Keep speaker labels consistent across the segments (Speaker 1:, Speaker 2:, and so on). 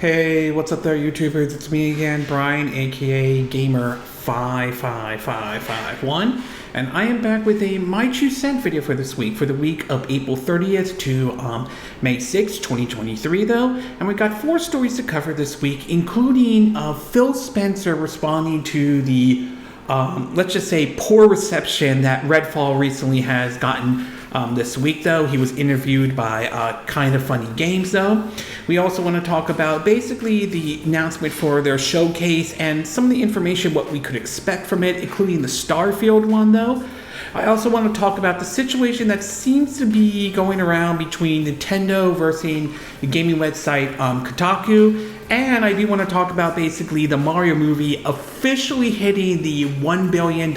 Speaker 1: Hey, what's up there, YouTubers? It's me again, Brian, aka Gamer55551, and I am back with a My 2 Cent video for this week, for the week of April 30th to May 6th, 2023, though. And we got 4 stories to cover this week, including Phil Spencer responding to the, let's just say, poor reception that Redfall recently has gotten. This week, though, he was interviewed by Kind of Funny Games, though. We also want to talk about basically the announcement for their showcase and some of the information, what we could expect from it, including the Starfield one, though. I also want to talk about the situation that seems to be going around between Nintendo versus the gaming website Kotaku. And I do want to talk about basically the Mario movie officially hitting the $1 billion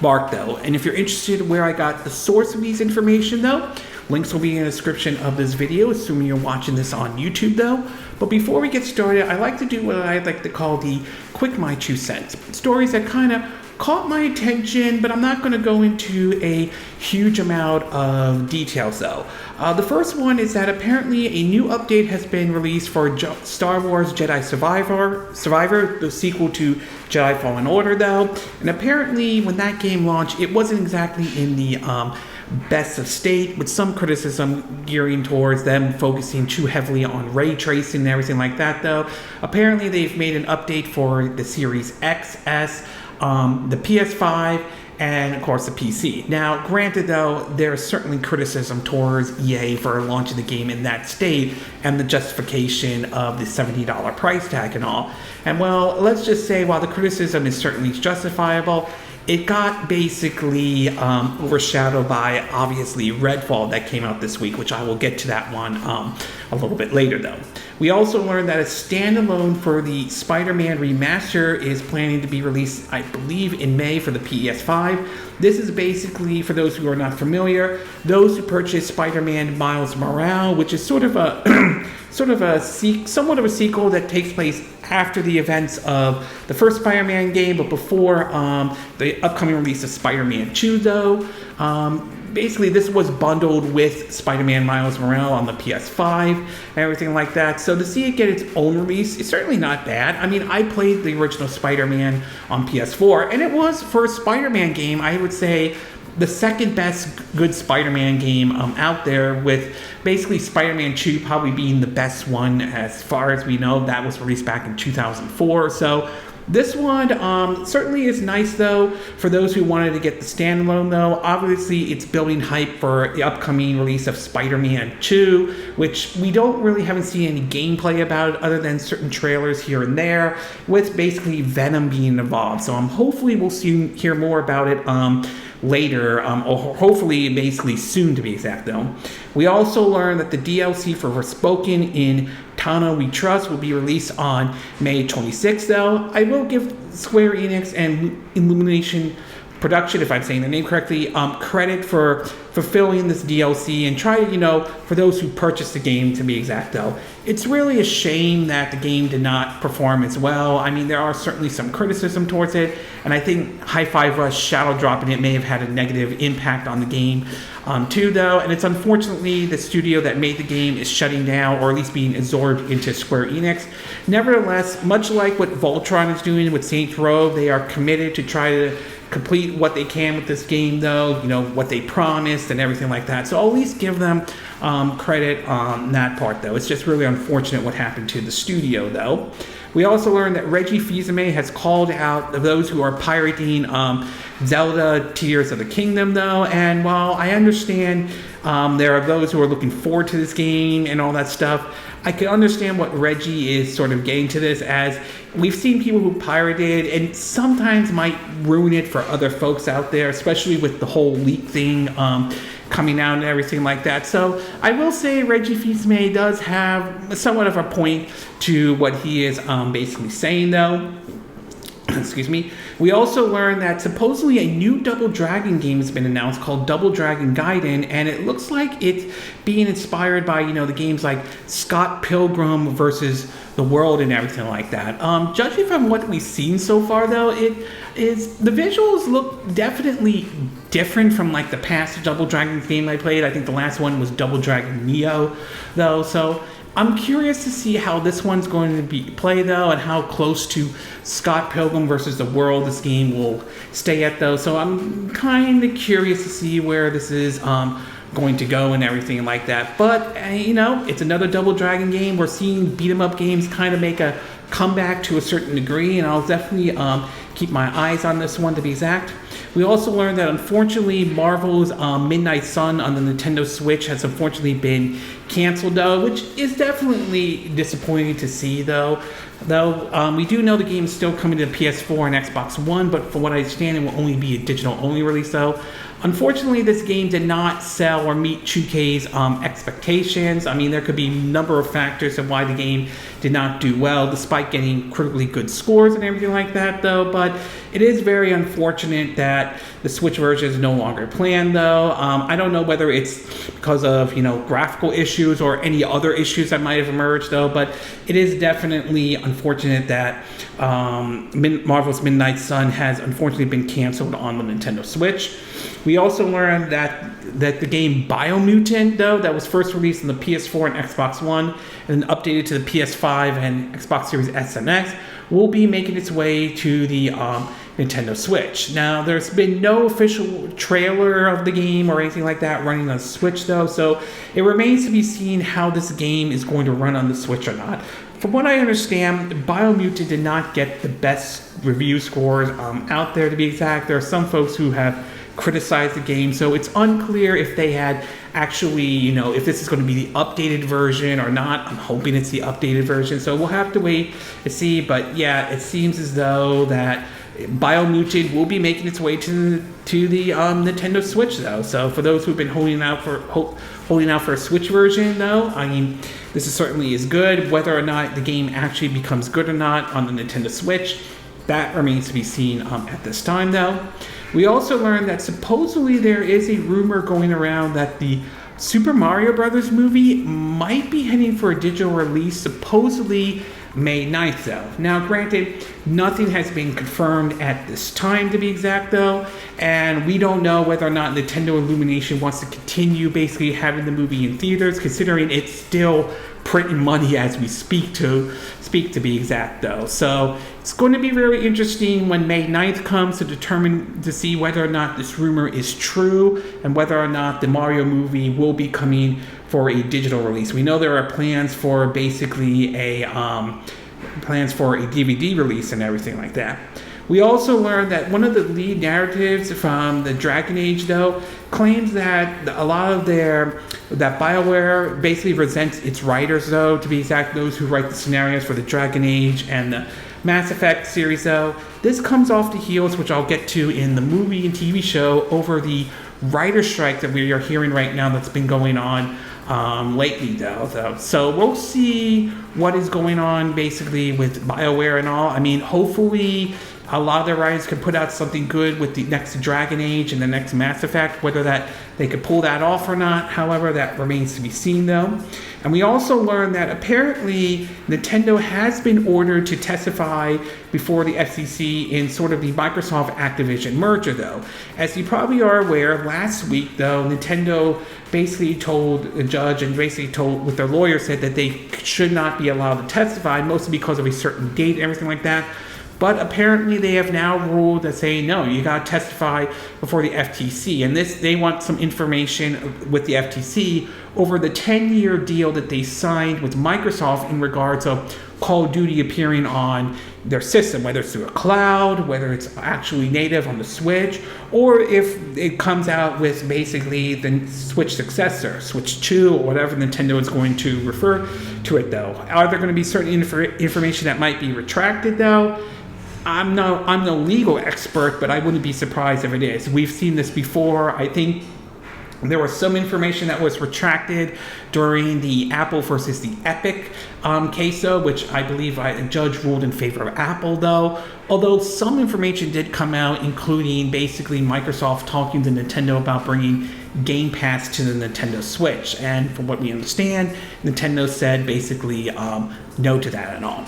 Speaker 1: mark, though. And if you're interested in where I got the source of these information, though, links will be in the description of this video, assuming you're watching this on YouTube, though. But before we get started, I like to do what I like to call the quick My 2 Cents. Stories that kind of caught my attention, but I'm not going to go into a huge amount of details, though. The first one is that apparently a new update has been released for Star Wars Jedi Survivor, the sequel to Jedi Fallen Order, though. And apparently when that game launched, it wasn't exactly in the best of state, with some criticism gearing towards them focusing too heavily on ray tracing and everything like that, though. Apparently they've made an update for the Series XS, the PS5, and of course the PC. Now, granted though, there's certainly criticism towards EA for launching the game in that state and the justification of the $70 price tag and all. And well, let's just say while the criticism is certainly justifiable, it got basically overshadowed by, obviously, Redfall that came out this week, which I will get to that one a little bit later, though. We also learned that a standalone for the Spider-Man remaster is planning to be released, I believe, in May for the PS5. This is basically, for those who are not familiar, those who purchased Spider-Man Miles Morales, which is sort of a somewhat of a sequel that takes place after the events of the first Spider-Man game, but before the upcoming release of Spider-Man 2, though. Basically, this was bundled with Spider-Man Miles Morales on the PS5 and everything like that. So to see it get its own release is certainly not bad. I mean, I played the original Spider-Man on PS4, and it was, for a Spider-Man game, I would say, the second best good Spider-Man game out there, with basically Spider-Man 2 probably being the best one as far as we know. That was released back in 2004. So this one certainly is nice, though, for those who wanted to get the standalone, though. Obviously, it's building hype for the upcoming release of Spider-Man 2, which we haven't seen any gameplay about it other than certain trailers here and there, with basically Venom being involved. So hopefully we'll soon hear more about it later, or hopefully basically soon, to be exact, though. We also learned that the DLC for Forspoken in Tano We Trust will be released on May 26th, though. I will give Square Enix and Illumination Production, if I'm saying the name correctly, credit for fulfilling this DLC and try, for those who purchased the game, to be exact, though. It's really a shame that the game did not perform as well. I mean, there are certainly some criticism towards it, and I think Hi-Fi Rush shadow dropping it may have had a negative impact on the game too, though. And it's unfortunately the studio that made the game is shutting down, or at least being absorbed into Square Enix. Nevertheless, much like what Voltron is doing with Saints Row, they are committed to try to complete what they can with this game, though, what they promised and everything like that. So I'll at least give them credit on that part, though. It's just really unfortunate what happened to the studio, though. We also learned that Reggie Fils-Aimé has called out those who are pirating Zelda Tears of the Kingdom, though. And while I understand there are those who are looking forward to this game and all that stuff, I can understand what Reggie is sort of getting to this, as we've seen people who pirated and sometimes might ruin it for other folks out there, especially with the whole leak thing coming out and everything like that. So I will say Reggie Fils-Aimé does have somewhat of a point to what he is basically saying, though. Excuse me. We also learned that supposedly a new Double Dragon game has been announced called Double Dragon Gaiden, and it looks like it's being inspired by, the games like Scott Pilgrim versus the World and everything like that. Judging from what we've seen so far, though, the visuals look definitely different from like the past Double Dragon game I played. I think the last one was Double Dragon Neo, though. So I'm curious to see how this one's going to be played, though, and how close to Scott Pilgrim versus the World this game will stay at, though. So I'm kind of curious to see where this is going to go and everything like that. But, it's another Double Dragon game. We're seeing beat-em-up games kind of make a comeback to a certain degree, and I'll definitely keep my eyes on this one, to be exact. We also learned that, unfortunately, Marvel's Midnight Sun on the Nintendo Switch has unfortunately been canceled, though, which is definitely disappointing to see, though. We do know the game is still coming to the PS4 and Xbox One, but from what I understand, it will only be a digital-only release, though. Unfortunately, this game did not sell or meet 2K's expectations. I mean, there could be a number of factors of why the game did not do well, despite getting critically good scores and everything like that, though. But it is very unfortunate that the Switch version is no longer planned, though. I don't know whether it's because of, graphical issues or any other issues that might have emerged, though. But it is definitely unfortunate that Marvel's Midnight Sun has unfortunately been canceled on the Nintendo Switch. We also learned that the game Biomutant, though, that was first released on the PS4 and Xbox One and then updated to the PS5 and Xbox Series S and X, will be making its way to the Nintendo Switch. Now, there's been no official trailer of the game or anything like that running on the Switch, though, so it remains to be seen how this game is going to run on the Switch or not. From what I understand, Biomutant did not get the best review scores out there, to be exact. There are some folks who have criticized the game, so it's unclear if they had actually, if this is going to be the updated version or not. I'm hoping it's the updated version, so we'll have to wait to see. But yeah, it seems as though that Biomutant will be making its way to the Nintendo Switch, though. So for those who've been holding out for a Switch version, though, I mean, this is certainly is good. Whether or not the game actually becomes good or not on the Nintendo Switch, that remains to be seen at this time, though. We also learned that supposedly there is a rumor going around that the Super Mario Brothers movie might be heading for a digital release, supposedly May 9th, though. Now, granted, nothing has been confirmed at this time, to be exact, though, and we don't know whether or not Nintendo Illumination wants to continue basically having the movie in theaters, considering it's still printing money as we speak to be exact, though. So it's going to be very interesting when May 9th comes to see whether or not this rumor is true and whether or not the Mario movie will be coming for a digital release. We know there are plans for basically plans for a DVD release and everything like that. We also learned that one of the lead narratives from the Dragon Age, though, claims that a lot of that BioWare basically resents its writers, though, to be exact, those who write the scenarios for the Dragon Age and the Mass Effect series, though. This comes off the heels, which I'll get to in the movie and TV show, over the writer strike that we are hearing right now that's been going on lately, though. So we'll see what is going on basically with BioWare and all. I mean, hopefully a lot of their writers can put out something good with the next Dragon Age and the next Mass Effect. Whether that they could pull that off or not, however, that remains to be seen, though. And we also learned that apparently Nintendo has been ordered to testify before the FCC in sort of the Microsoft Activision merger, though. As you probably are aware, last week, though, Nintendo basically told the judge and basically told what their lawyer said that they should not be allowed to testify, mostly because of a certain date and everything like that. But apparently they have now ruled that say, no, you got to testify before the FTC. And they want some information with the FTC over the 10-year deal that they signed with Microsoft in regards of Call of Duty appearing on their system, whether it's through a cloud, whether it's actually native on the Switch, or if it comes out with basically the Switch successor, Switch 2, or whatever Nintendo is going to refer to it, though. Are there going to be certain information that might be retracted, though? I'm no legal expert, but I wouldn't be surprised if it is. We've seen this before. I think there was some information that was retracted during the Apple versus the Epic case, though, which I believe a judge ruled in favor of Apple, though. Although some information did come out, including basically Microsoft talking to Nintendo about bringing Game Pass to the Nintendo Switch. And from what we understand, Nintendo said basically no to that at all.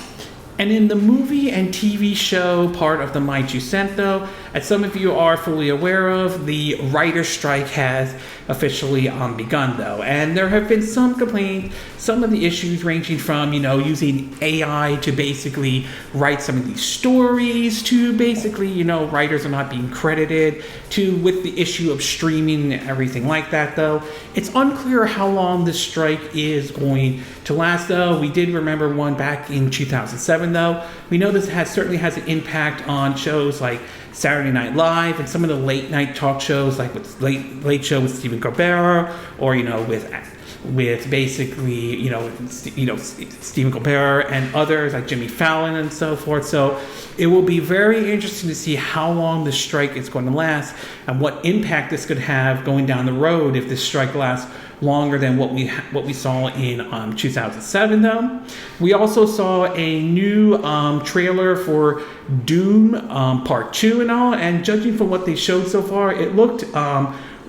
Speaker 1: And in the movie and TV show part of the My Two Cent, though, as some of you are fully aware of, the writer's strike has officially begun, though. And there have been some complaints, some of the issues ranging from, using AI to basically write some of these stories, to basically, writers are not being credited, to with the issue of streaming and everything like that, though. It's unclear how long this strike is going to last, though. We did remember one back in 2007, though. We know this certainly has an impact on shows like Saturday Night Live and some of the late night talk shows, like with Late Show with Stephen Colbert, or with basically Stephen Colbert and others like Jimmy Fallon and so forth. So it will be very interesting to see how long this strike is going to last and what impact this could have going down the road if this strike lasts longer than what we saw in 2007. Though we also saw a new trailer for Doom Part 2 and all, and judging from what they showed so far, it looked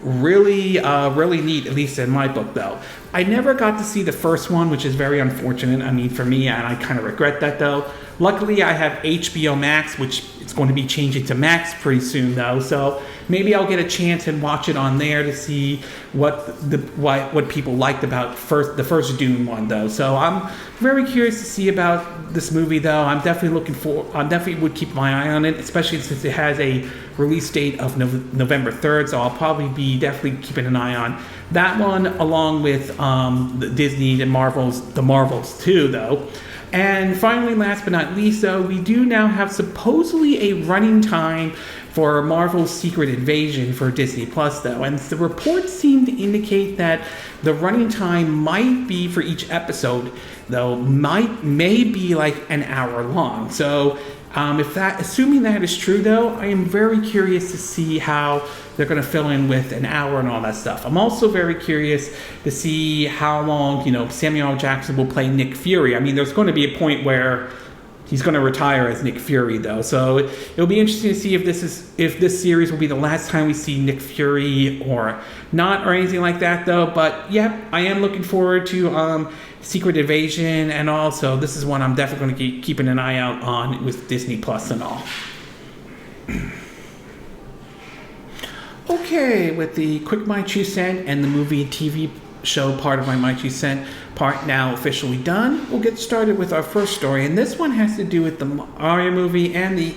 Speaker 1: really neat, at least in my book, though. I never got to see the first one, which is very unfortunate, for me, and I kind of regret that, though. Luckily, I have HBO Max, which it's going to be changing to Max pretty soon, though, so maybe I'll get a chance and watch it on there to see what people liked about the first Doom one, though. So I'm very curious to see about this movie, though. I definitely would keep my eye on it, especially since it has a release date of November 3rd, so I'll probably be definitely keeping an eye on that one, along with the Disney and the Marvels too, though. And finally, last but not least, though, we do now have supposedly a running time for Marvel's Secret Invasion for Disney Plus, though. And the reports seem to indicate that the running time might be for each episode, though, may be like an hour long. So assuming that is true, though, I am very curious to see how they're going to fill in with an hour and all that stuff. I'm also very curious to see how long, Samuel L. Jackson will play Nick Fury. There's going to be a point where he's going to retire as Nick Fury, though. So it'll be interesting to see if this series will be the last time we see Nick Fury or not, or anything like that, though. But yeah, I am looking forward to Secret Invasion, and also this is one I'm definitely going to keep keeping an eye out on with Disney Plus and all. Okay, with the quick My 2 cent and the movie and TV show part of my 2 cent part now officially done, we'll get started with our first story, and this one has to do with the Mario movie and the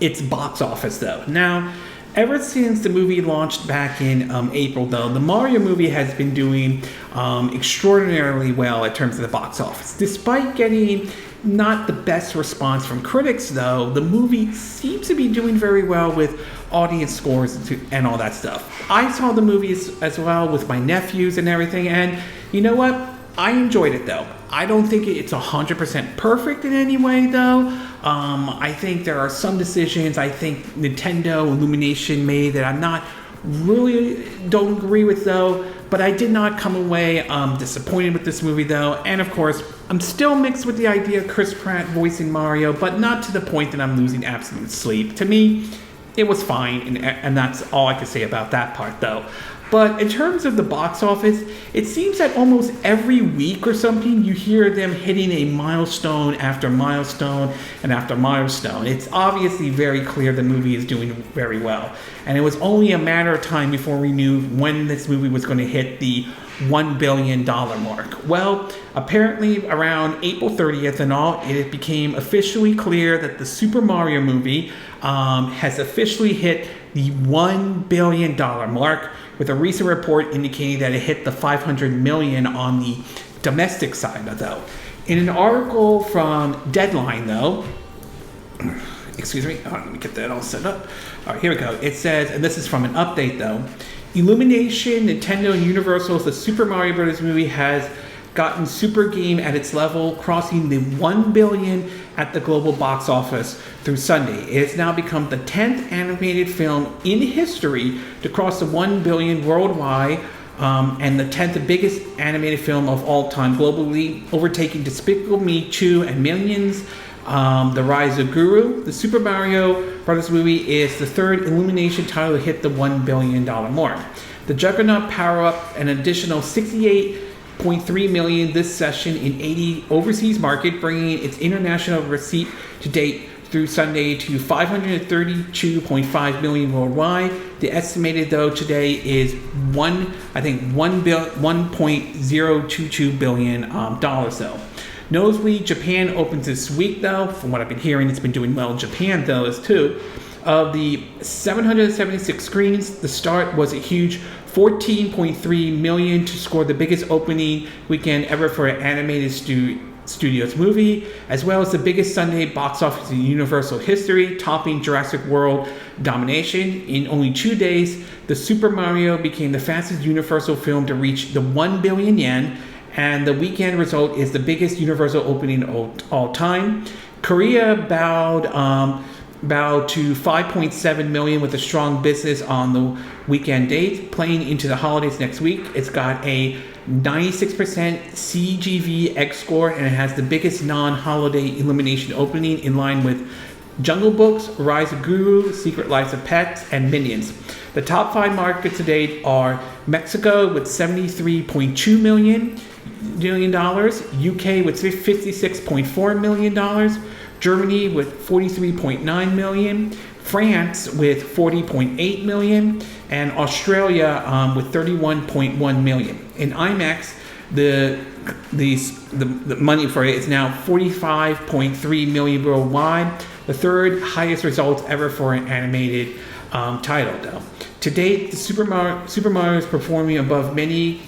Speaker 1: its box office, though. Now, ever since the movie launched back in April, though, the Mario movie has been doing extraordinarily well in terms of the box office. Despite getting not the best response from critics, though, the movie seems to be doing very well with audience scores and all that stuff. I saw the movie as well with my nephews and everything, and you know what? I enjoyed it, though. I don't think it's 100% perfect in any way, though. I think there are some decisions I think Nintendo Illumination made that I'm not really don't agree with, though. But I did not come away disappointed with this movie, though. And of course, I'm still mixed with the idea of Chris Pratt voicing Mario, but not to the point that I'm losing absolute sleep. To me, it was fine, and that's all I can say about that part, though. But in terms of the box office, it seems that almost every week or something, you hear them hitting a milestone after milestone and after milestone. It's obviously very clear the movie is doing very well. And it was only a matter of time before we knew when this movie was going to hit the $1 billion mark. Well, apparently around April 30th and all, it became officially clear that the Super Mario movie has officially hit the $1 billion mark, with a recent report indicating that it hit the $500 million on the domestic side, though. In an article from Deadline, though, let me get that all set up. All right, here we go. It says, and this is from an update, though, Illumination, Nintendo, and Universal's The Super Mario Bros. Movie has gotten Super Game at its level, crossing the $1 billion at the global box office through Sunday. It has now become the 10th animated film in history to cross the $1 billion worldwide, and the 10th biggest animated film of all time globally, overtaking Despicable Me 2 and Minions, The Rise of Gru. The Super Mario Bros. Movie is the third Illumination title to hit the $1 billion mark. The Juggernaut power-up an additional 68.3 million this session in 80 overseas market, bringing its international receipt to date through Sunday to 532.5 million worldwide. The estimated though today is $1.022 billion though. Nosebleed Japan opens this week though. From what I've been hearing, it's been doing well in Japan though as too. Of the 776 screens, the start was a huge 14.3 million to score the biggest opening weekend ever for an animated Studios movie, as well as the biggest Sunday box office in Universal history, topping Jurassic World domination. In only 2 days, the Super Mario became the fastest Universal film to reach the 1 billion yen, and the weekend result is the biggest Universal opening of all time. Korea bowed to 5.7 million with a strong business on the weekend date. Playing into the holidays next week, it's got a 96% CGV X score, and it has the biggest non-holiday elimination opening in line with Jungle Books, Rise of Guru, Secret Lives of Pets, and Minions. The top 5 markets to date are Mexico with $73.2 million, UK with $56.4 million, Germany with $43.9 million, France with $40.8 million, and Australia with $31.1 million. In IMAX, the money for it is now $45.3 million worldwide, the third highest result ever for an animated title, though. To date, the Super Mario is performing above many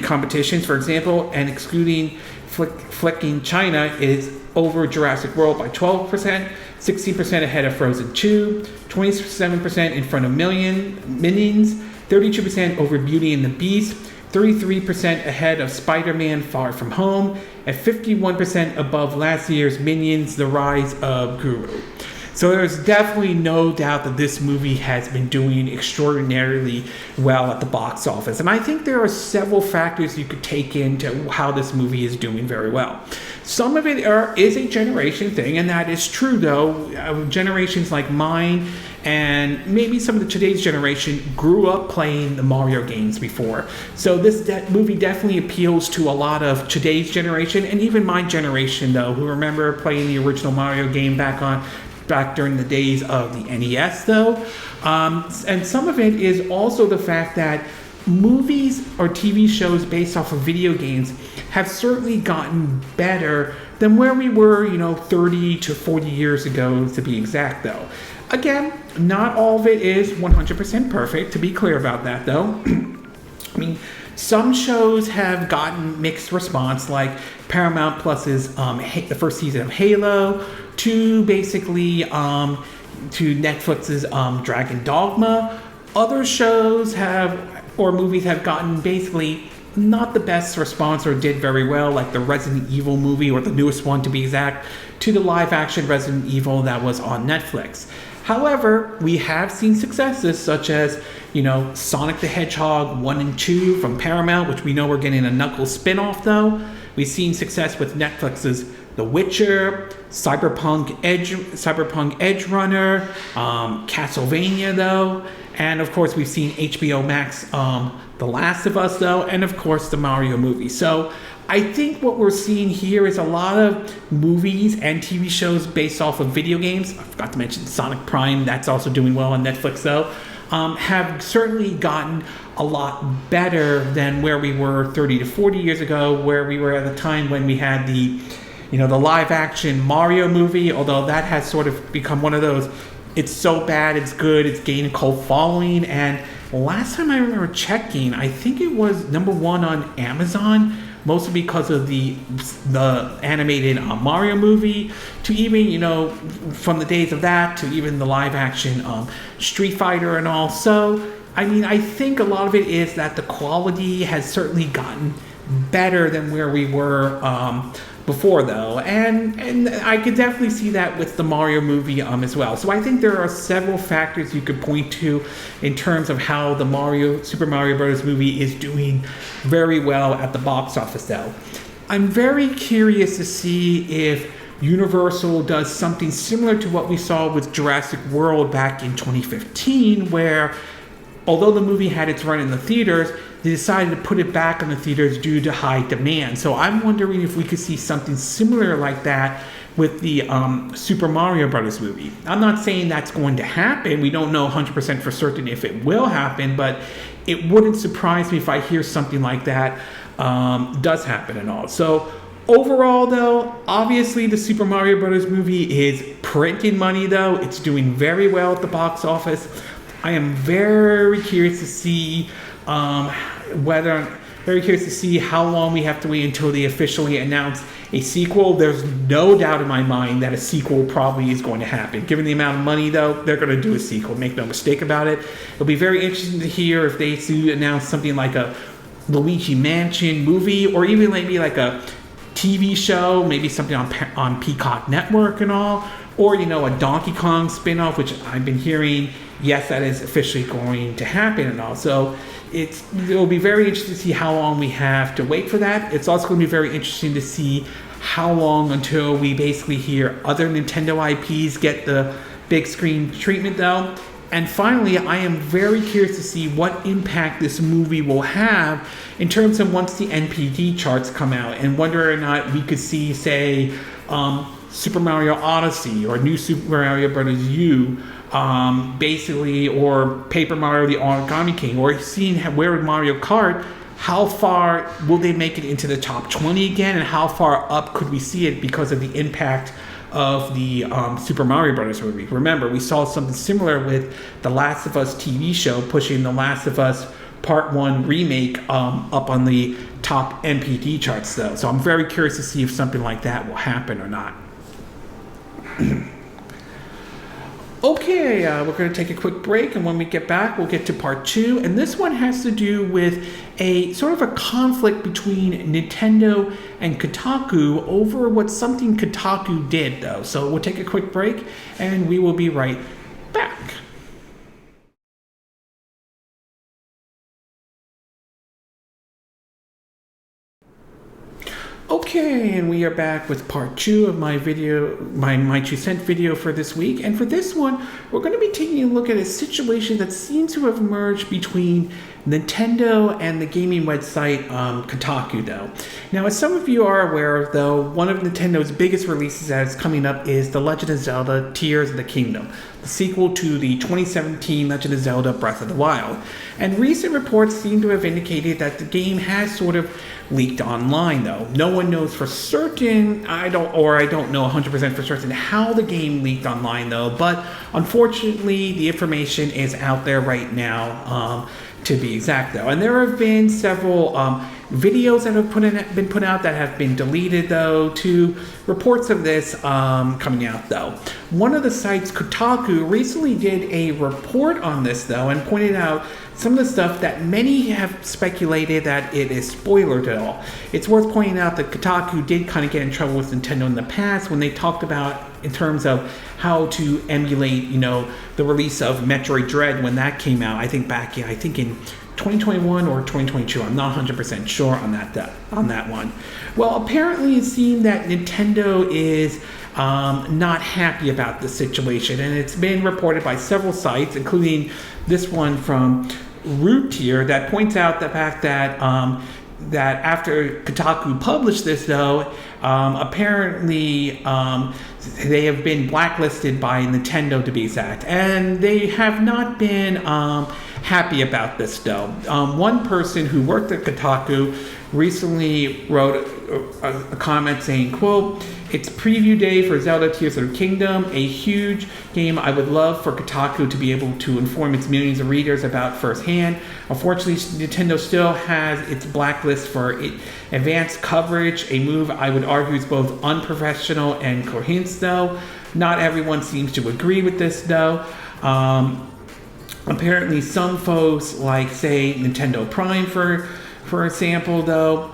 Speaker 1: competitions. For example, and excluding flicking China, is over Jurassic World by 12%, 16% ahead of Frozen 2, 27% in front of Minions, 32% over Beauty and the Beast, 33% ahead of Spider-Man Far From Home, and 51% above last year's Minions: The Rise of Guru. So there's definitely no doubt that this movie has been doing extraordinarily well at the box office. And I think there are several factors you could take into how this movie is doing very well. Some of it is a generation thing, and that is true, though. Generations like mine and maybe some of today's generation grew up playing the Mario games before. So this movie definitely appeals to a lot of today's generation, and even my generation, though, who remember playing the original Mario game back during the days of the NES, though. And some of it is also the fact that movies or TV shows based off of video games have certainly gotten better than where we were, 30 to 40 years ago, to be exact, though. Again, not all of it is 100% perfect, to be clear about that, though. I mean, some shows have gotten mixed response, like Paramount Plus's the first season of Halo, to Netflix's Dragon Dogma. Other shows or movies have gotten basically not the best response or did very well, like the Resident Evil movie, or the newest one to be exact, to the live-action Resident Evil that was on Netflix. However, we have seen successes such as, Sonic the Hedgehog 1 and 2 from Paramount, which we know we're getting a Knuckles spin-off, though. We've seen success with Netflix's The Witcher, Cyberpunk Edge Runner, Castlevania, though. And, of course, we've seen HBO Max, The Last of Us, though, and, of course, the Mario movie. So I think what we're seeing here is a lot of movies and TV shows based off of video games. I forgot to mention Sonic Prime. That's also doing well on Netflix, though. Have certainly gotten a lot better than where we were 30 to 40 years ago, where we were at the time when we had the live-action Mario movie, although that has sort of become one of those, it's so bad, it's good, it's gained a cult following. And last time I remember checking, I think it was number 1 on Amazon, mostly because of the animated Mario movie, to even, from the days of that, to even the live-action Street Fighter and all. So, I mean, I think a lot of it is that the quality has certainly gotten better than where we were before, though, and I could definitely see that with the Mario movie as well. So I think there are several factors you could point to in terms of how the Super Mario Bros. Movie is doing very well at the box office, though. I'm very curious to see if Universal does something similar to what we saw with Jurassic World back in 2015, where although the movie had its run in the theaters, they decided to put it back in the theaters due to high demand. So I'm wondering if we could see something similar like that with the Super Mario Brothers movie. I'm not saying that's going to happen. We don't know 100% for certain if it will happen, but it wouldn't surprise me if I hear something like that does happen and all. So overall, though, obviously the Super Mario Brothers movie is printing money, though. It's doing very well at the box office. I am very curious to see how long we have to wait until they officially announce a sequel. There's no doubt in my mind that a sequel probably is going to happen. Given the amount of money, though, they're going to do a sequel. Make no mistake about it. It'll be very interesting to hear if they do announce something like a Luigi Mansion movie, or even maybe like a TV show, maybe something on Peacock Network and all, or a Donkey Kong spin-off, which I've been hearing, yes, that is officially going to happen and all. So it'll be very interesting to see how long we have to wait for that. It's also going to be very interesting to see how long until we basically hear other Nintendo IPs get the big screen treatment, though. And finally, I am very curious to see what impact this movie will have in terms of once the NPD charts come out, and whether or not we could see, say, Super Mario Odyssey or New Super Mario Bros. U, basically, or Paper Mario the Origami King, or seeing where Mario Kart, how far will they make it into the top 20 again, and how far up could we see it because of the impact of the Super Mario Brothers movie. Remember, we saw something similar with the Last of Us TV show, pushing the Last of Us Part 1 remake up on the top NPD charts, though. So I'm very curious to see if something like that will happen or not. Okay, we're going to take a quick break, and when we get back, we'll get to part 2. And this one has to do with a sort of a conflict between Nintendo and Kotaku over what something Kotaku did, though. So we'll take a quick break, and we will be right back. Okay, and we are back with part 2 of my video, my 2 cent video for this week. And for this one, we're going to be taking a look at a situation that seems to have emerged between Nintendo and the gaming website Kotaku, though. Now, as some of you are aware, though, one of Nintendo's biggest releases that is coming up is The Legend of Zelda Tears of the Kingdom, the sequel to the 2017 Legend of Zelda Breath of the Wild. And recent reports seem to have indicated that the game has sort of leaked online, though. No one knows for certain, I don't know 100% for certain how the game leaked online, though, but unfortunately the information is out there right now, to be exact, though. And there have been several videos that have been put out that have been deleted, though, to reports of this coming out, though. One of the sites, Kotaku, recently did a report on this, though, and pointed out some of the stuff that many have speculated that it is spoilered at all. It's worth pointing out that Kotaku did kind of get in trouble with Nintendo in the past when they talked about in terms of how to emulate, the release of Metroid Dread when that came out. I think in 2021 or 2022. I'm not 100% sure on that one. Well, apparently it seemed that Nintendo is not happy about the situation, and it's been reported by several sites, including this one from Root Tier, that points out the fact that that after Kotaku published this, though, apparently they have been blacklisted by Nintendo, to be exact, and they have not been happy about this, though. One person who worked at Kotaku recently wrote a comment saying, quote, "It's preview day for Zelda Tears of the Kingdom, a huge game I would love for Kotaku to be able to inform its millions of readers about firsthand. Unfortunately, Nintendo still has its blacklist for advanced coverage, a move I would argue is both unprofessional and coherent, though. Not everyone seems to agree with this, though. Apparently, some folks, like, say, Nintendo Prime, for example, though,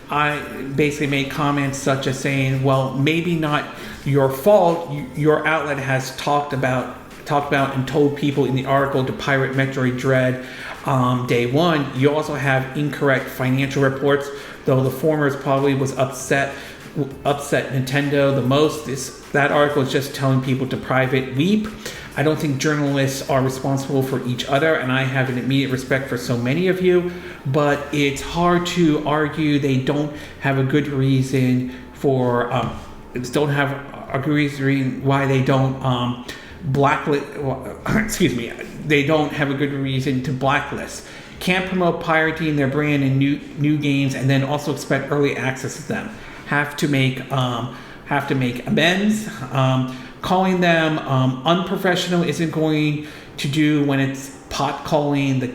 Speaker 1: I basically made comments such as saying, well, maybe not your fault. Your outlet has talked about and told people in the article to pirate Metroid Dread day one. You also have incorrect financial reports, though the former probably was upset Nintendo the most. That article is just telling people to private weep. I don't think journalists are responsible for each other, and I have an immediate respect for so many of you, but it's hard to argue they don't have a good reason for, a good reason why they don't blacklist, they don't have a good reason to blacklist. Can't promote pirating their brand in new games and then also expect early access to them. Have to make amends. Calling them unprofessional isn't going to do when it's calling the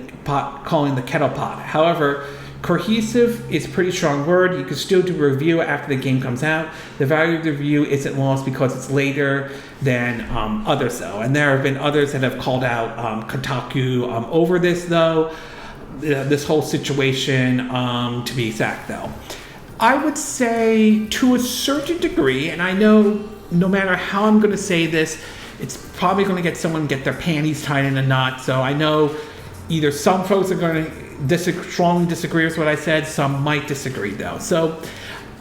Speaker 1: kettle pot. However, cohesive is a pretty strong word. You can still do a review after the game comes out. The value of the review isn't lost because it's later than others though. And there have been others that have called out Kotaku over this though. This whole situation, to be exact though. I would say to a certain degree, and I know no matter how I'm going to say this, it's probably going to get their panties tied in a knot. So I know either some folks are going to strongly disagree with what I said, some might disagree though. So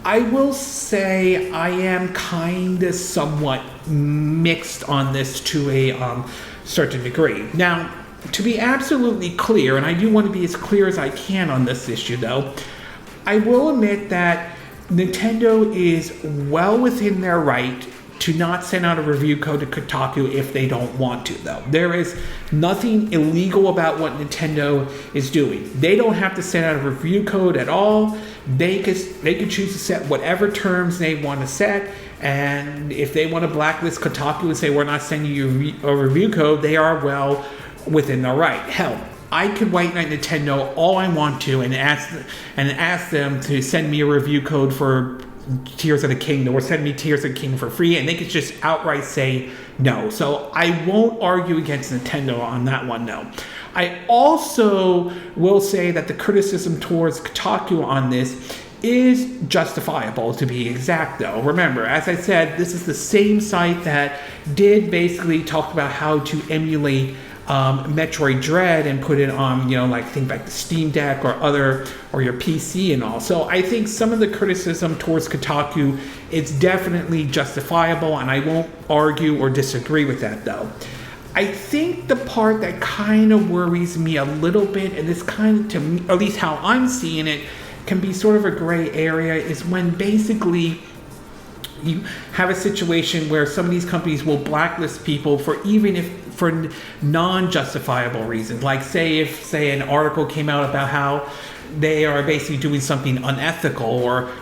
Speaker 1: I will say I am kind of somewhat mixed on this to a certain degree. Now, to be absolutely clear, and I do want to be as clear as I can on this issue though, I will admit that Nintendo is well within their right to not send out a review code to Kotaku if they don't want to though. There is nothing illegal about what Nintendo is doing. They don't have to send out a review code at all. They could choose to set whatever terms they want to set, and if they want to blacklist Kotaku and say we're not sending you a review code, they are well within their right. Hell, I could white knight Nintendo all I want to and ask them to send me a review code for Tears of the Kingdom or send me Tears of the Kingdom for free, and they could just outright say no. So I won't argue against Nintendo on that one, no. I also will say that the criticism towards Kotaku on this is justifiable, to be exact though. Remember, as I said, this is the same site that did basically talk about how to emulate Metroid Dread and put it on, think back to Steam Deck or your PC and all. So I think some of the criticism towards Kotaku is definitely justifiable, and I won't argue or disagree with that though. I think the part that kind of worries me a little bit, and this kind of, to me, at least how I'm seeing it, can be sort of a gray area, is when basically you have a situation where some of these companies will blacklist people for non-justifiable reasons. Like say an article came out about how they are basically doing something unethical or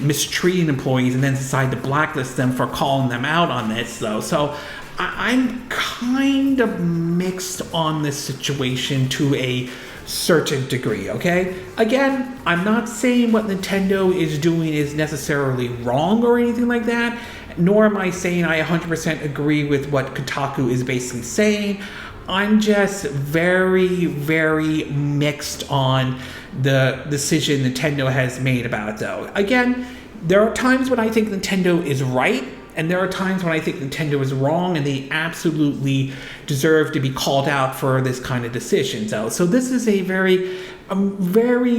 Speaker 1: mistreating employees, and then decide to blacklist them for calling them out on this though. So I'm kind of mixed on this situation to a certain degree, okay? Again, I'm not saying what Nintendo is doing is necessarily wrong or anything like that, nor am I saying I 100% agree with what Kotaku is basically saying. I'm just very, very mixed on the decision Nintendo has made about it though. Again, there are times when I think Nintendo is right, and there are times when I think Nintendo is wrong, and they absolutely deserve to be called out for this kind of decision. So this is a very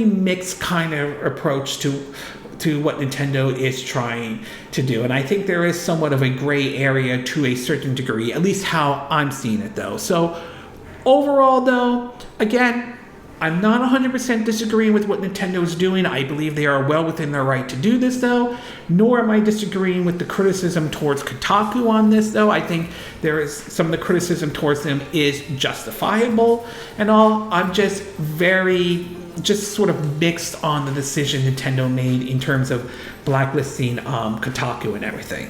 Speaker 1: mixed kind of approach to what Nintendo is trying to do. And I think there is somewhat of a gray area to a certain degree, at least how I'm seeing it though. So overall though, again, I'm not 100% disagreeing with what Nintendo is doing. I believe they are well within their right to do this though, nor am I disagreeing with the criticism towards Kotaku on this though. I think there is some of the criticism towards them is justifiable and all. I'm just sort of mixed on the decision Nintendo made in terms of blacklisting Kotaku and everything.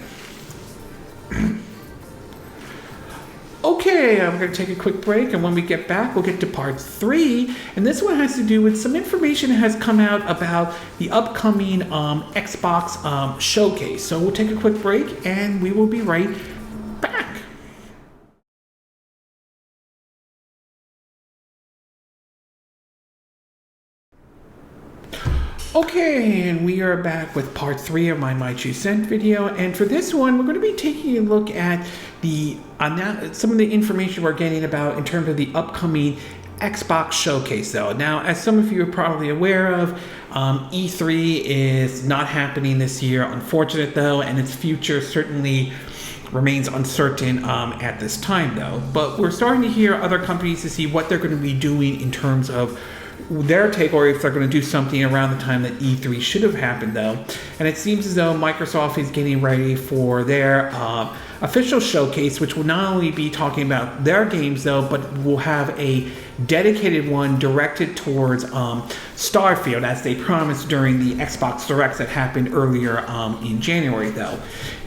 Speaker 1: Okay, I'm going to take a quick break, and when we get back, we'll get to part 3. And this one has to do with some information that has come out about the upcoming Xbox showcase. So we'll take a quick break, and we will be right back. Okay, and we are back with part 3 of my 2 cent video, and for this one, we're going to be taking a look at some of the information we're getting about in terms of the upcoming Xbox showcase though. Now, as some of you are probably aware of, E3 is not happening this year, unfortunate though, and its future certainly remains uncertain at this time, though. But we're starting to hear other companies to see what they're going to be doing in terms of their take, or if they're going to do something around the time that E3 should have happened, though. And it seems as though Microsoft is getting ready for their official showcase, which will not only be talking about their games, though, but will have a dedicated one directed towards Starfield, as they promised during the Xbox Directs that happened earlier in January, though.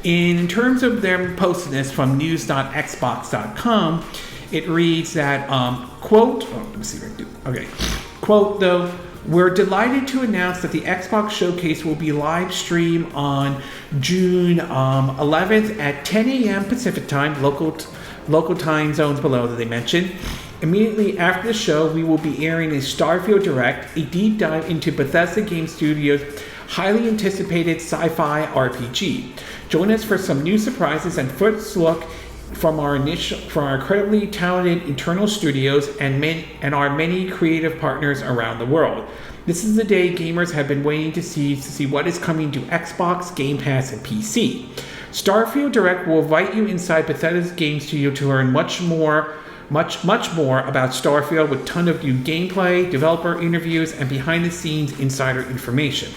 Speaker 1: In terms of them posting this from news.xbox.com, it reads that, quote, let me see if I can do, okay. Quote, though, we're delighted to announce that the Xbox Showcase will be live streamed on June 11th at 10 a.m. Pacific time, local time zones below that they mentioned. Immediately after the show, we will be airing a Starfield Direct, a deep dive into Bethesda Game Studios' highly anticipated sci-fi RPG. Join us for some new surprises and first look from our incredibly talented internal studios and our many creative partners around the world. This is the day gamers have been waiting to see what is coming to Xbox, Game Pass, and PC. Starfield Direct will invite you inside Bethesda's game studio to learn much more about Starfield, with a ton of new gameplay, developer interviews, and behind-the-scenes insider information.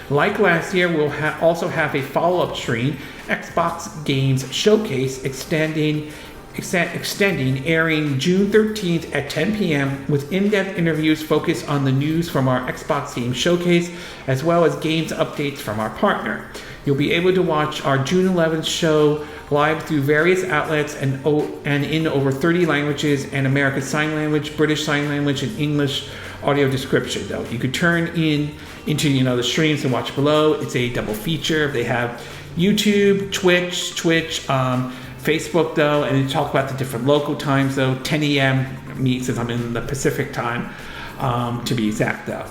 Speaker 1: Like last year, we'll also have a follow-up stream, Xbox Games Showcase, extending, airing June 13th at 10 p.m. with in-depth interviews focused on the news from our Xbox Games Showcase, as well as games updates from our partner. You'll be able to watch our June 11th show live through various outlets and in over 30 languages and American Sign Language, British Sign Language, and English audio description, though. You could turn into the streams and watch below. It's a double feature. They have YouTube, Twitch, Facebook, though, and they talk about the different local times, though. 10 a.m. me, since I'm in the Pacific time, to be exact, though.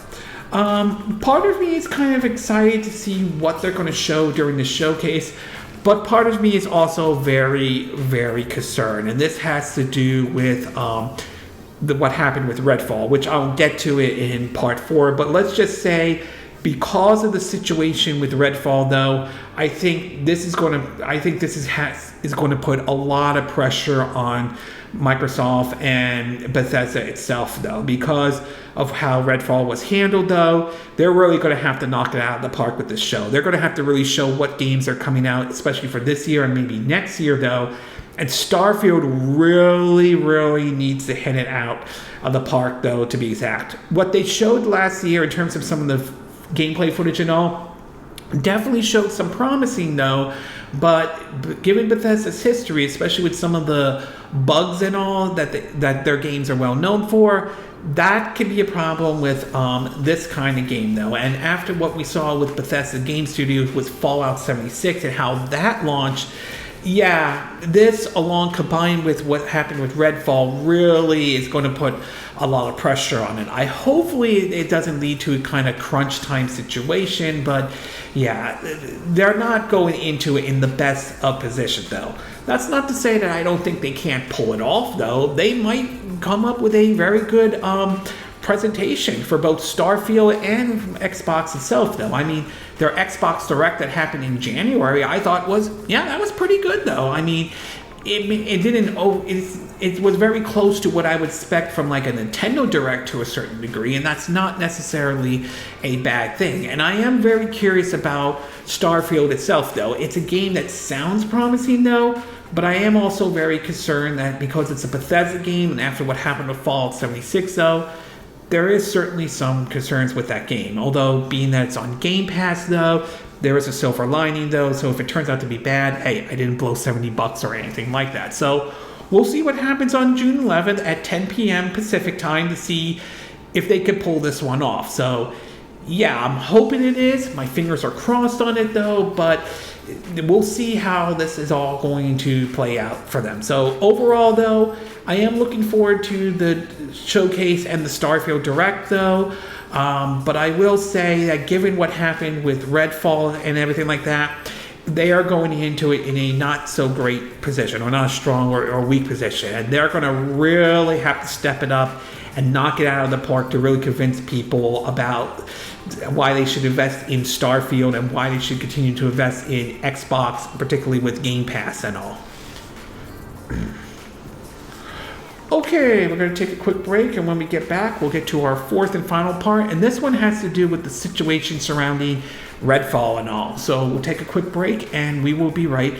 Speaker 1: Part of me is kind of excited to see what they're going to show during the showcase, but part of me is also very, very concerned, and this has to do with what happened with Redfall, which I'll get to it in part 4. But let's just say, because of the situation with Redfall, though, I think this is going to put a lot of pressure on Microsoft and Bethesda itself, though, because of how Redfall was handled, though. They're really going to have to knock it out of the park with this show. They're going to have to really show what games are coming out, especially for this year and maybe next year, though. And Starfield really, really needs to hit it out of the park, though, to be exact. What they showed last year in terms of some of the gameplay footage and all definitely showed some promising, though. But given Bethesda's history, especially with some of the bugs and all that their games are well known for, that could be a problem with this kind of game, though. And after what we saw with Bethesda Game Studios with Fallout 76 and how that launched, yeah, this combined with what happened with Redfall really is going to put a lot of pressure on it. Hopefully it doesn't lead to a kind of crunch time situation, but yeah, they're not going into it in the best of position, though. That's not to say that I don't think they can't pull it off, though. They might come up with a very good presentation for both Starfield and Xbox itself, though. I mean, their Xbox Direct that happened in January, I thought that was pretty good, though. I mean, it was very close to what I would expect from like a Nintendo Direct to a certain degree, and that's not necessarily a bad thing. And I am very curious about Starfield itself, though. It's a game that sounds promising, though, but I am also very concerned that because it's a Bethesda game, and after what happened with Fallout 76, though, there is certainly some concerns with that game. Although, being that it's on Game Pass, though, there is a silver lining, though. So if it turns out to be bad, hey, I didn't blow $70 or anything like that. So we'll see what happens on June 11th at 10 p.m. Pacific time to see if they could pull this one off. So yeah, I'm hoping it is. My fingers are crossed on it, though, but we'll see how this is all going to play out for them. So overall, though, I am looking forward to the showcase and the Starfield Direct, though. But I will say that given what happened with Redfall and everything like that, they are going into it in a not so great position, or not a strong or weak position. And they're going to really have to step it up and knock it out of the park to really convince people about why they should invest in Starfield and why they should continue to invest in Xbox, particularly with Game Pass and all. Okay, we're going to take a quick break, and when we get back, we'll get to our fourth and final part, and this one has to do with the situation surrounding Redfall and all. So we'll take a quick break, and we will be right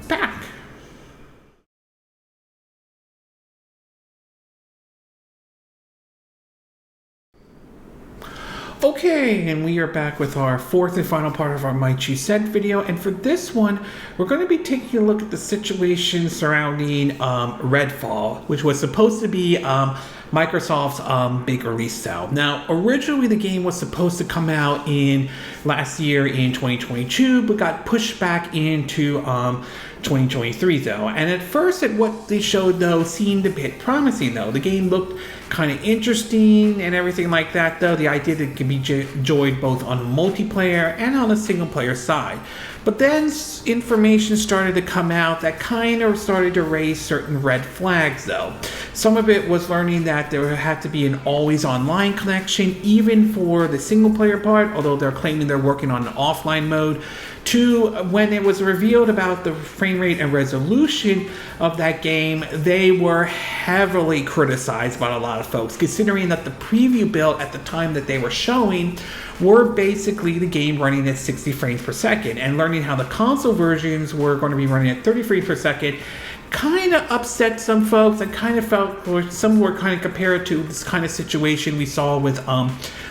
Speaker 1: back. Okay, and we are back with our fourth and final part of our Might You Said video, and for this one, we're going to be taking a look at the situation surrounding Redfall, which was supposed to be Microsoft's big release sale. Now, originally the game was supposed to come out in last year in 2022, but got pushed back into 2023 though. And at first, what they showed though seemed a bit promising though. The game looked kind of interesting and everything like that though. The idea that it can be enjoyed both on multiplayer and on a single player side. But then information started to come out that kind of started to raise certain red flags though. Some of it was learning that there had to be an always online connection even for the single player part, although they're claiming they're working on an offline mode. To when it was revealed about the frame rate and resolution of that game, they were heavily criticized by a lot of folks, considering that the preview build at the time that they were showing were basically the game running at 60 frames per second, and learning how the console versions were going to be running at 30 frames per second kind of upset some folks, and kind of felt, or some were kind of compared to this kind of situation we saw with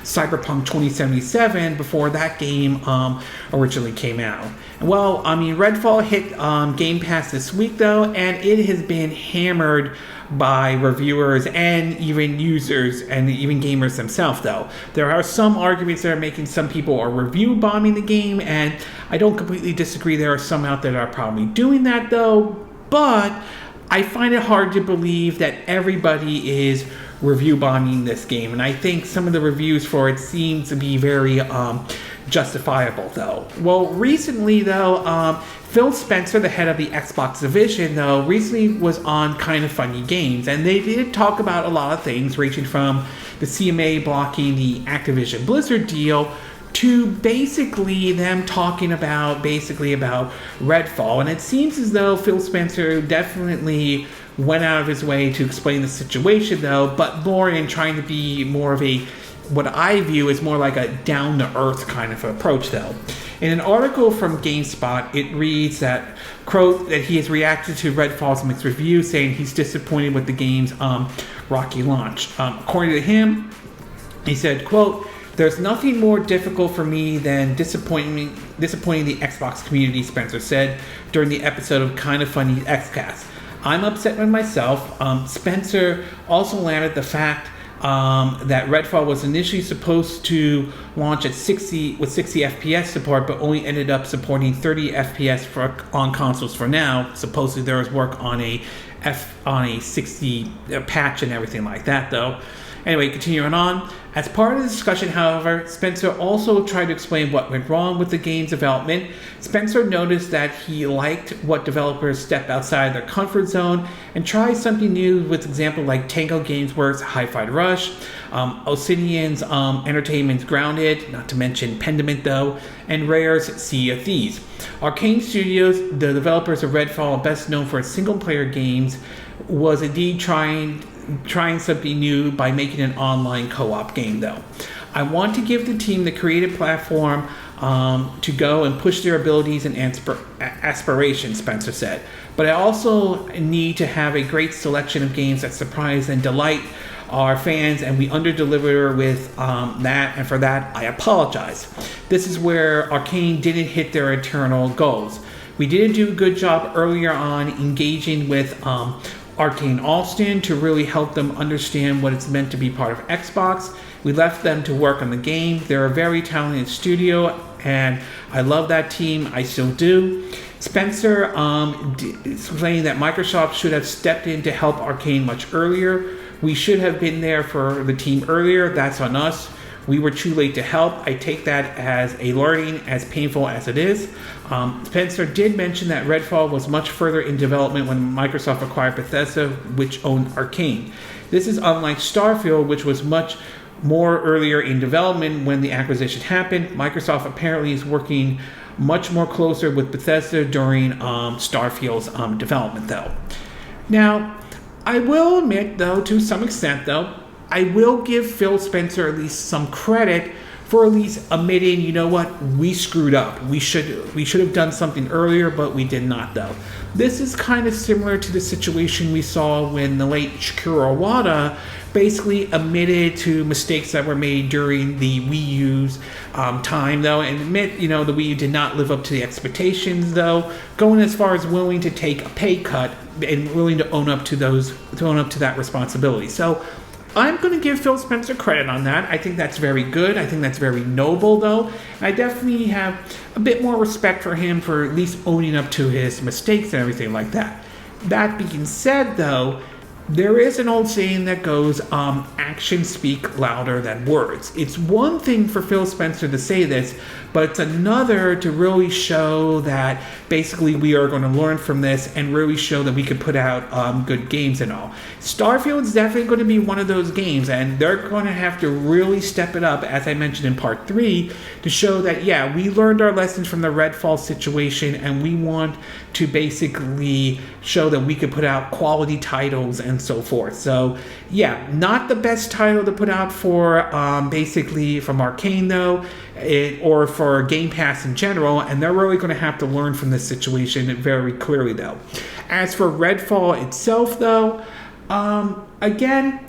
Speaker 1: Cyberpunk 2077 before that game originally came out. Well, I mean, Redfall hit Game Pass this week though, and it has been hammered by reviewers and even users and even gamers themselves though. There are some arguments that are making some people are review bombing the game, and I don't completely disagree. There are some out there that are probably doing that though, but I find it hard to believe that everybody is review bombing this game, and I think some of the reviews for it seem to be very justifiable though. Well, recently though, Phil Spencer, the head of the Xbox division though, recently was on Kind of Funny Games, and they did talk about a lot of things ranging from the CMA blocking the Activision Blizzard deal to basically them talking about Redfall. And it seems as though Phil Spencer definitely went out of his way to explain the situation though, but more in trying to be more of a, what I view as more like a down-to-earth kind of approach though. In an article from GameSpot, it reads that, quote, that he has reacted to Redfall's mixed review, saying he's disappointed with the game's rocky launch. According to him, he said, quote, "There's nothing more difficult for me than disappointing the Xbox community," Spencer said during the episode of Kind of Funny XCast. "I'm upset with myself." Spencer also landed the fact that Redfall was initially supposed to launch at 60 FPS support, but only ended up supporting 30 FPS on consoles for now. Supposedly there was work on a 60 patch and everything like that, though. Anyway, continuing on. As part of the discussion, however, Spencer also tried to explain what went wrong with the game's development. Spencer noticed that he liked what developers step outside their comfort zone and try something new, with examples like Tango Gameworks' Hi-Fi Rush, Obsidian's Entertainment's Grounded, not to mention Pendament though, and Rare's Sea of Thieves. Aulx Studios, the developers of Redfall, best known for its single-player games, was indeed trying something new by making an online co-op game though. "I want to give the team the creative platform to go and push their abilities and aspirations," Spencer said. "But I also need to have a great selection of games that surprise and delight our fans, and we under-deliver with that, and for that, I apologize. This is where Arcane didn't hit their internal goals. We didn't do a good job earlier on engaging with Arcane Austin to really help them understand what it's meant to be part of Xbox. We left them to work on the game. They're a very talented studio, and I love that team. I still do." Spencer explained that Microsoft should have stepped in to help Arcane much earlier. "We should have been there for the team earlier. That's on us. We were too late to help. I take that as a learning, as painful as it is." Spencer did mention that Redfall was much further in development when Microsoft acquired Bethesda, which owned Arcane. This is unlike Starfield, which was much more earlier in development when the acquisition happened. Microsoft apparently is working much more closer with Bethesda during Starfield's development, though. Now, I will admit, though, to some extent, though, I will give Phil Spencer at least some credit for at least admitting, you know what, we screwed up. We should have done something earlier, but we did not, though. This is kind of similar to the situation we saw when the late Shigeru Iwata basically admitted to mistakes that were made during the Wii U's time, though, and admit, the Wii U did not live up to the expectations, though, going as far as willing to take a pay cut and willing to own up to that responsibility. So I'm going to give Phil Spencer credit on that. I think that's very good. I think that's very noble, though. I definitely have a bit more respect for him for at least owning up to his mistakes and everything like that. That being said, though, there is an old saying that goes, actions speak louder than words. It's one thing for Phil Spencer to say this, but it's another to really show that basically we are going to learn from this and really show that we could put out good games and all. Starfield is definitely going to be one of those games, and they're going to have to really step it up, as I mentioned in part 3, to show that, yeah, we learned our lessons from the Redfall situation, and we want to basically show that we could put out quality titles and so forth. So, yeah, not the best title to put out for basically from Arcane, though, or for Game Pass in general, and they're really going to have to learn from this situation very clearly, though. As for Redfall itself, though, again,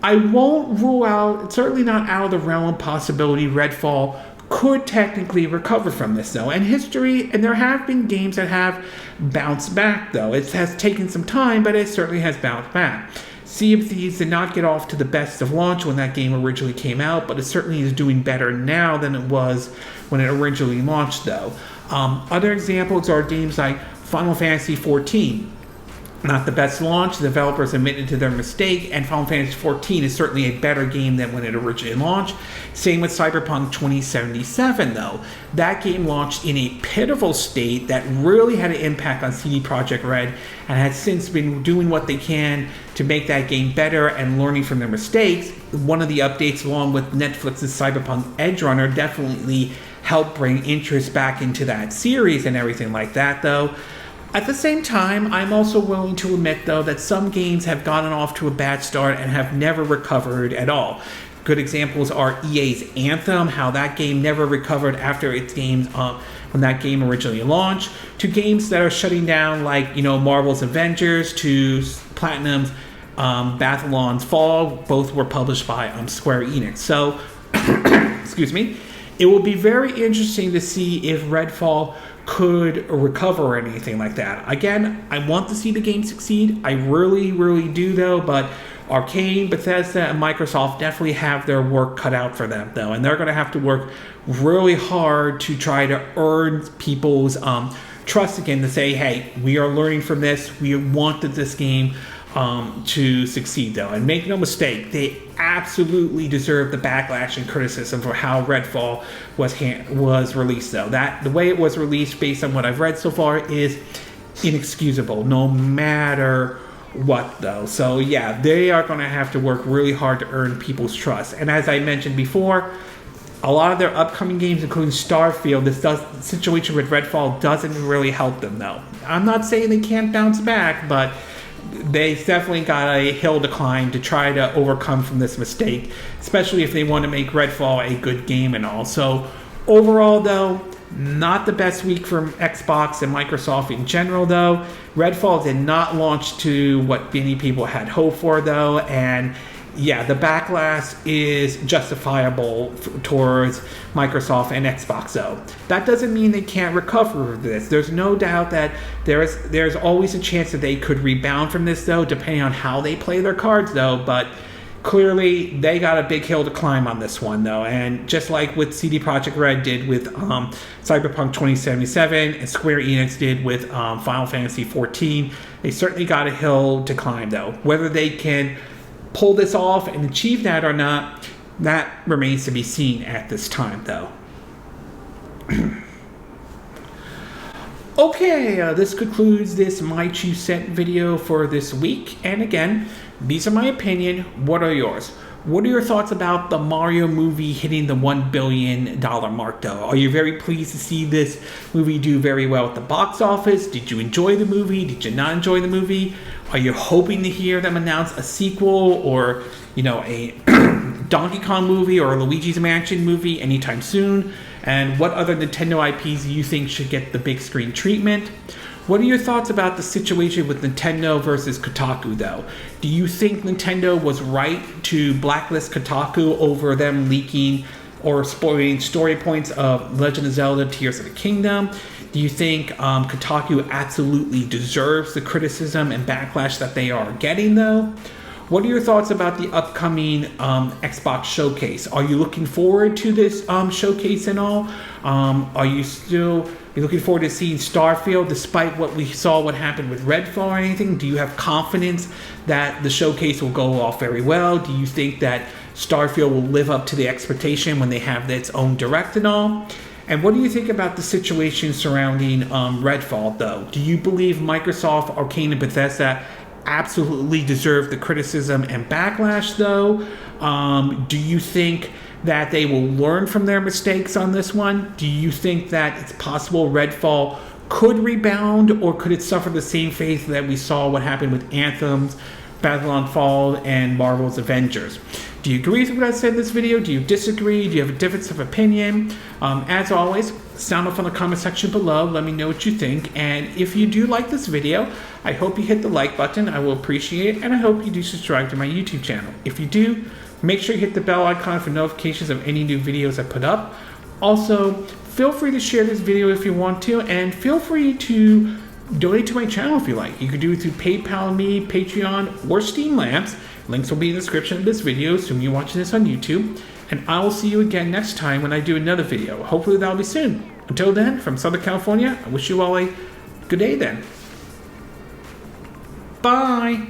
Speaker 1: I won't rule out, it's certainly not out of the realm of possibility Redfall could technically recover from this, though. And there have been games that have bounced back, though. It has taken some time, but it certainly has bounced back. Sea of Thieves did not get off to the best of launch when that game originally came out, but it certainly is doing better now than it was when it originally launched, though. Other examples are games like Final Fantasy XIV. Not the best launch, the developers admitted to their mistake, and Final Fantasy XIV is certainly a better game than when it originally launched. Same with Cyberpunk 2077, though. That game launched in a pitiful state that really had an impact on CD Projekt Red, and has since been doing what they can to make that game better and learning from their mistakes. One of the updates, along with Netflix's Cyberpunk Edge Runner, definitely helped bring interest back into that series and everything like that, though. At the same time, I'm also willing to admit, though, that some games have gotten off to a bad start and have never recovered at all. Good examples are EA's Anthem, how that game never recovered after its games when that game originally launched, to games that are shutting down like, Marvel's Avengers, to Platinum's Babylon's Fall. Both were published by Square Enix. So, excuse me, it will be very interesting to see if Redfall could recover or anything like that. Again, I want to see the game succeed. I really, really do, though, but Arcane, Bethesda, and Microsoft definitely have their work cut out for them, though, and they're going to have to work really hard to try to earn people's trust again, to say, hey, we are learning from this. We wanted this game to succeed, though. And make no mistake, they absolutely deserve the backlash and criticism for how Redfall was released, though. The way it was released, based on what I've read so far, is inexcusable, no matter what, though. So, yeah, they are going to have to work really hard to earn people's trust. And as I mentioned before, a lot of their upcoming games, including Starfield, the situation with Redfall doesn't really help them, though. I'm not saying they can't bounce back, but they definitely got a hill to climb to try to overcome from this mistake, especially if they want to make Redfall a good game and all. So overall, though, not the best week for Xbox and Microsoft in general, though. Redfall did not launch to what many people had hoped for, though, and yeah, the backlash is justifiable towards Microsoft and Xbox, though. That doesn't mean they can't recover from this. There's no doubt that there's always a chance that they could rebound from this, though, depending on how they play their cards, though. But clearly, they got a big hill to climb on this one, though. And just like what CD Projekt Red did with Cyberpunk 2077 and Square Enix did with Final Fantasy XIV, they certainly got a hill to climb, though. Whether they can pull this off and achieve that or not, that remains to be seen at this time, though. Okay, this concludes this My 2 Cent video for this week. And again, these are my opinion. What are yours? What are your thoughts about the Mario movie hitting the $1 billion mark, though? Are you very pleased to see this movie do very well at the box office? Did you enjoy the movie? Did you not enjoy the movie? Are you hoping to hear them announce a sequel or, a Donkey Kong movie or a Luigi's Mansion movie anytime soon? And what other Nintendo IPs do you think should get the big screen treatment? What are your thoughts about the situation with Nintendo versus Kotaku, though? Do you think Nintendo was right to blacklist Kotaku over them leaking or spoiling story points of Legend of Zelda Tears of the Kingdom? Do you think Kotaku absolutely deserves the criticism and backlash that they are getting, though? What are your thoughts about the upcoming Xbox showcase? Are you looking forward to this showcase and all? Are you looking forward to seeing Starfield despite what we saw what happened with Redfall or anything? Do you have confidence that the showcase will go off very well? Do you think that Starfield will live up to the expectation when they have its own direct and all? And what do you think about the situation surrounding Redfall, though? Do you believe Microsoft, Arcane, and Bethesda absolutely deserve the criticism and backlash, though? Do you think that they will learn from their mistakes on this one? Do you think that it's possible Redfall could rebound, or could it suffer the same fate that we saw what happened with Anthem's Babylon Fall and Marvel's Avengers? Do you agree with what I said in this video? Do you disagree? Do you have a difference of opinion? As always, sound off in the comment section below. Let me know what you think. And if you do like this video, I hope you hit the like button. I will appreciate it. And I hope you do subscribe to my YouTube channel. If you do, make sure you hit the bell icon for notifications of any new videos I put up. Also, feel free to share this video if you want to, and feel free to donate to my channel if you like. You can do it through PayPal me, Patreon, or Steam Labs. Links will be in the description of this video, assuming you're watching this on YouTube. And I will see you again next time when I do another video. Hopefully that'll be soon. Until then, from Southern California, I wish you all a good day then. Bye!